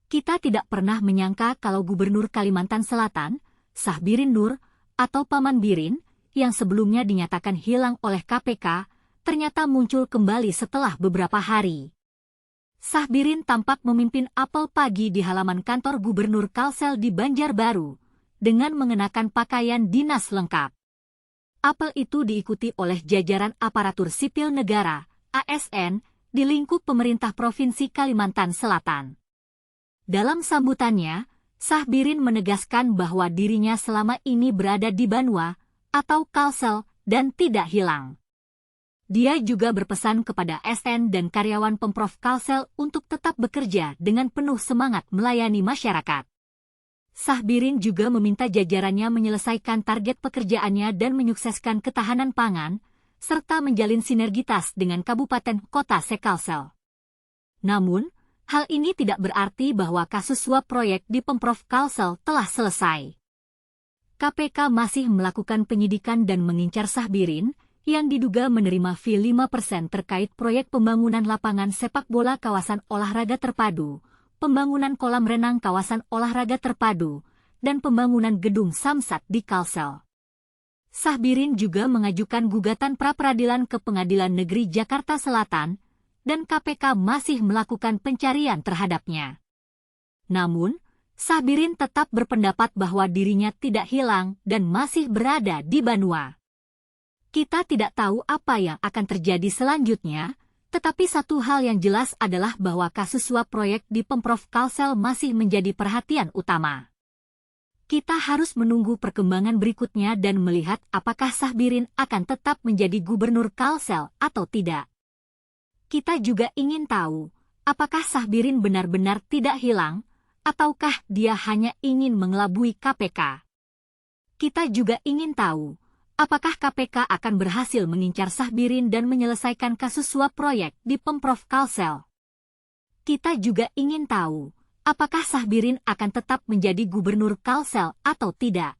Kita tidak pernah menyangka kalau Gubernur Kalimantan Selatan, Syahbirin Nur, atau Paman Birin, yang sebelumnya dinyatakan hilang oleh KPK, ternyata muncul kembali setelah beberapa hari. Syahbirin tampak memimpin apel pagi di halaman kantor Gubernur Kalsel di Banjarbaru, dengan mengenakan pakaian dinas lengkap. Apel itu diikuti oleh jajaran aparatur sipil negara, ASN, di lingkup pemerintah Provinsi Kalimantan Selatan. Dalam sambutannya, Syahbirin menegaskan bahwa dirinya selama ini berada di Banua atau Kalsel dan tidak hilang. Dia juga berpesan kepada ASN dan karyawan Pemprov Kalsel untuk tetap bekerja dengan penuh semangat melayani masyarakat. Syahbirin juga meminta jajarannya menyelesaikan target pekerjaannya dan menyukseskan ketahanan pangan, serta menjalin sinergitas dengan kabupaten kota se-Kalsel. Namun, hal ini tidak berarti bahwa kasus suap proyek di Pemprov Kalsel telah selesai. KPK masih melakukan penyidikan dan mengincar Syahbirin, yang diduga menerima fee 5% terkait proyek pembangunan lapangan sepak bola kawasan olahraga terpadu, pembangunan kolam renang kawasan olahraga terpadu, dan pembangunan gedung Samsat di Kalsel. Syahbirin juga mengajukan gugatan pra-peradilan ke Pengadilan Negeri Jakarta Selatan, dan KPK masih melakukan pencarian terhadapnya. Namun, Syahbirin tetap berpendapat bahwa dirinya tidak hilang dan masih berada di Banua. Kita tidak tahu apa yang akan terjadi selanjutnya, tetapi satu hal yang jelas adalah bahwa kasus suap proyek di Pemprov Kalsel masih menjadi perhatian utama. Kita harus menunggu perkembangan berikutnya dan melihat apakah Syahbirin akan tetap menjadi Gubernur Kalsel atau tidak. Kita juga ingin tahu, apakah Syahbirin benar-benar tidak hilang, ataukah dia hanya ingin mengelabui KPK. Kita juga ingin tahu, apakah KPK akan berhasil mengincar Syahbirin dan menyelesaikan kasus suap proyek di Pemprov Kalsel. Kita juga ingin tahu, apakah Syahbirin akan tetap menjadi Gubernur Kalsel atau tidak.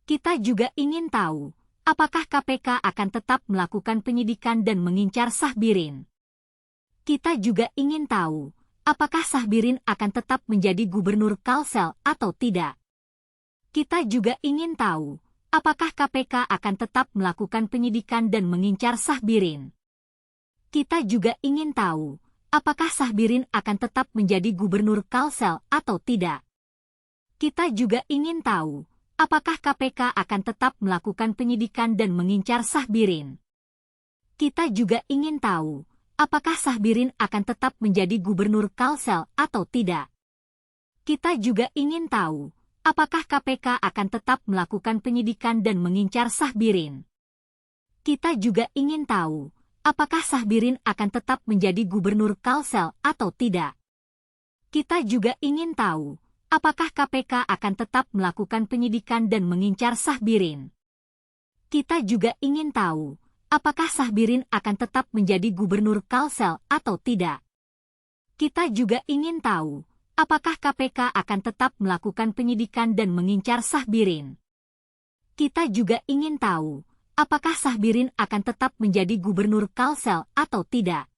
Kita juga ingin tahu, apakah KPK akan tetap melakukan penyidikan dan mengincar Syahbirin. Kita juga ingin tahu, apakah Syahbirin akan tetap menjadi Gubernur Kalsel atau tidak. Kita juga ingin tahu, apakah KPK akan tetap melakukan penyidikan dan mengincar Syahbirin. Kita juga ingin tahu, apakah Syahbirin akan tetap menjadi Gubernur Kalsel atau tidak. Kita juga ingin tahu, apakah KPK akan tetap melakukan penyidikan dan mengincar Syahbirin. Kita juga ingin tahu, apakah Syahbirin akan tetap menjadi Gubernur Kalsel atau tidak. Kita juga ingin tahu, apakah KPK akan tetap melakukan penyidikan dan mengincar Syahbirin. Kita juga ingin tahu, apakah Syahbirin akan tetap menjadi Gubernur Kalsel atau tidak. Kita juga ingin tahu, apakah KPK akan tetap melakukan penyidikan dan mengincar Syahbirin. Kita juga ingin tahu, apakah Syahbirin akan tetap menjadi Gubernur Kalsel atau tidak. Kita juga ingin tahu, apakah KPK akan tetap melakukan penyidikan dan mengincar Syahbirin. Kita juga ingin tahu, apakah Syahbirin akan tetap menjadi Gubernur Kalsel atau tidak.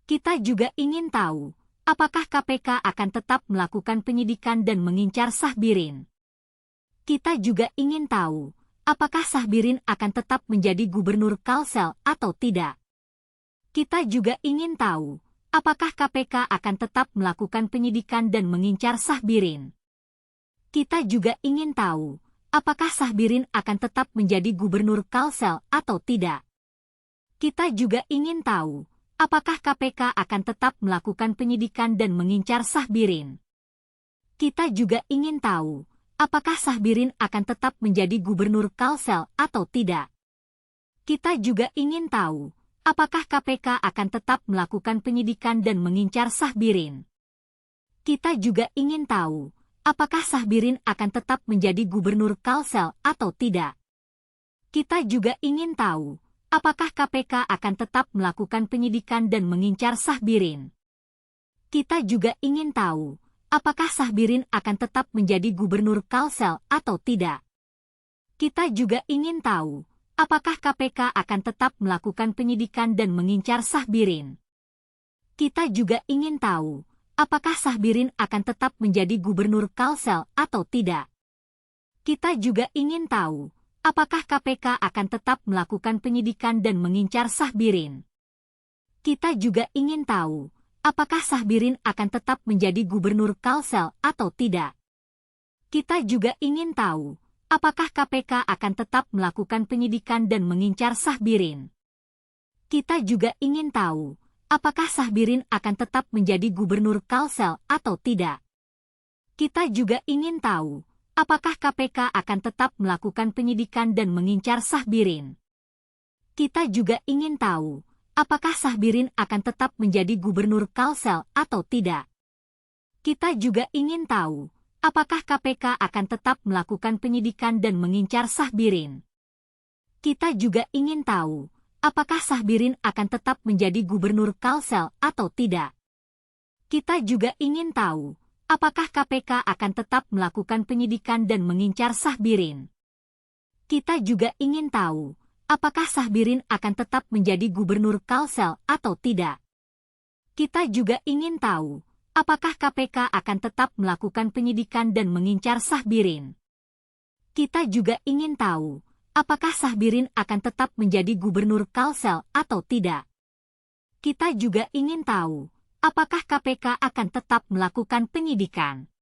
Kita juga ingin tahu, apakah KPK akan tetap melakukan penyidikan dan mengincar Syahbirin. Kita juga ingin tahu, apakah Syahbirin akan tetap menjadi Gubernur Kalsel atau tidak. Kita juga ingin tahu, apakah KPK akan tetap melakukan penyidikan dan mengincar Syahbirin. Kita juga ingin tahu, apakah Syahbirin akan tetap menjadi Gubernur Kalsel atau tidak. Kita juga ingin tahu, apakah KPK akan tetap melakukan penyidikan dan mengincar Syahbirin. Kita juga ingin tahu, apakah Syahbirin akan tetap menjadi Gubernur Kalsel atau tidak. Kita juga ingin tahu, apakah KPK akan tetap melakukan penyidikan dan mengincar Syahbirin. Kita juga ingin tahu, apakah Syahbirin akan tetap menjadi Gubernur Kalsel atau tidak. Kita juga ingin tahu, apakah KPK akan tetap melakukan penyidikan dan mengincar Syahbirin. Kita juga ingin tahu, apakah Syahbirin akan tetap menjadi Gubernur Kalsel atau tidak. Kita juga ingin tahu, apakah KPK akan tetap melakukan penyidikan dan mengincar Syahbirin. Kita juga ingin tahu, apakah Sahbirin akan tetap menjadi gubernur Kalsel atau tidak. Kita juga ingin tahu, apakah KPK akan tetap melakukan penyidikan dan mengincar Sahbirin. Kita juga ingin tahu, apakah Sahbirin akan tetap menjadi gubernur Kalsel atau tidak. Kita juga ingin tahu, apakah KPK akan tetap melakukan penyidikan dan mengincar Sahbirin. Kita juga ingin tahu, apakah Sahbirin akan tetap menjadi gubernur Kalsel atau tidak. Kita juga ingin tahu, apakah KPK akan tetap melakukan penyidikan dan mengincar Sahbirin. Kita juga ingin tahu, apakah Sahbirin akan tetap menjadi gubernur Kalsel atau tidak. Kita juga ingin tahu, apakah KPK akan tetap melakukan penyidikan dan mengincar Sahbirin. Kita juga ingin tahu, apakah Sahbirin akan tetap menjadi gubernur Kalsel atau tidak. Kita juga ingin tahu, apakah KPK akan tetap melakukan penyidikan dan mengincar Sahbirin. Kita juga ingin tahu, apakah Sahbirin akan tetap menjadi gubernur Kalsel atau tidak. Kita juga ingin tahu, apakah KPK akan tetap melakukan penyidikan dan mengincar Sahbirin. Kita juga ingin tahu, apakah Sahbirin akan tetap menjadi gubernur Kalsel atau tidak. Kita juga ingin tahu, apakah KPK akan tetap melakukan penyidikan.